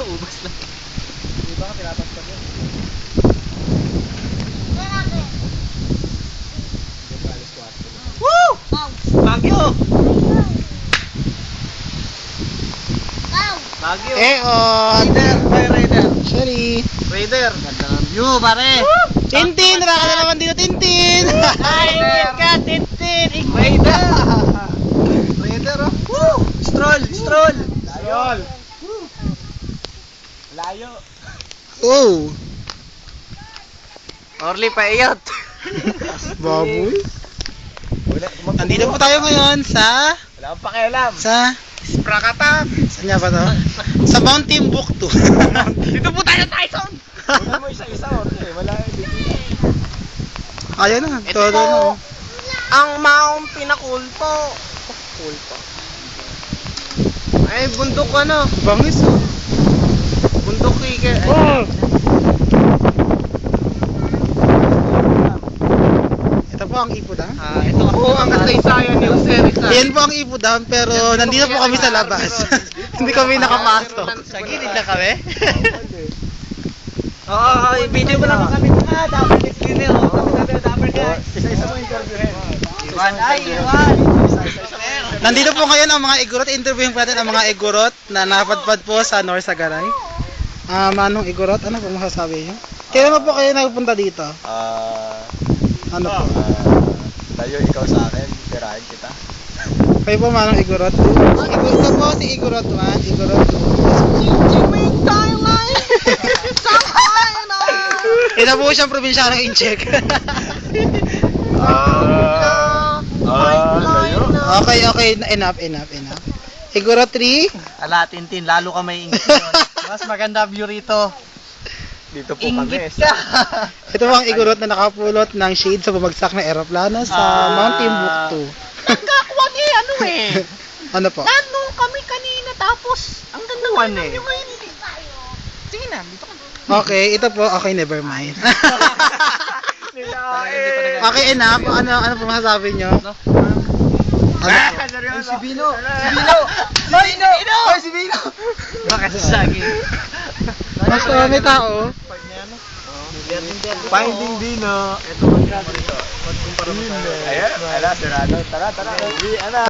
Ubus lang. Di ba pinapagpag yun? Woo! Bagyo! Bagyo! Raider! Ay, Raider! Sorry. Raider! Ganda ng view, pare! Tintin! Wala ka na naman dito, Tintin! Ay, ka, Tintin! Raider! Raider, oh! Woo! Stroll! Stroll! Layol! Layo! Oh! Orly, paiyot! Baboy. Wala, Andito po tayo ngayon sa... wala akong pakialam. Sa... Sprakatak! Saan nga ba to? Sa Mount Timbuktu. Dito po tayo, Tyson! Wala mo isa-isa, okay. Wala, hindi. Ayun na. Ito Todo po, na. ang Mount Pinakulpo. Kulpo. Ay, bundok ano? Bangis oh. Bundok Kike. Oh! Ito po ang Ipo Dam. Ito po ang kasaysayan ni Jose Rizal. Yan po ang Ipo Dam pero nandito po kami sa labas. Hindi kami nakapasok. Sa gilid na kami? Oo, i-video mo naman kami mga dapat explainer. Dapat guys. Isa-isa mo interviewin. Iwan. Ay, Iwan. Nandito po ngayon ang mga igorot. Interviewin po natin ang mga igorot na napadpad po sa North Sagaray. Manong igorot, ano po masasabi niyo? Kailan po kayo nagpunta dito? Ano po? Tayo, ikaw sa akin. Tirahin kita. Kayo po Manong igorot. Igorot po si igorot 1, igorot 2. Ito po siyang probinsyanong incheck. Layo. Okay, enough. Igorot 3. Ala, Tintin, lalo ka may ingit yun. Mas maganda view rito. Dito po kami. Ingit ka. Ito po ang igorot na nakapulot ng shade sa bumagsak na eroplano sa Mount Timbuktu. Nagkakuha ni ano eh. Ano po? Nandun kami kanina tapos ang ganda Kuwan ng eh. view ngayon. Sige na, dito ka. Okay, ito po. Okay, never mind. Okay, enough. Ano po masasabi nyo? Ano po? Si Bino! Si Bino! Bakit sasagi? Mas may tao. Finding Bino. Ito ang Bino. Ayan, ala, sirado. Tara. Uwi, ala.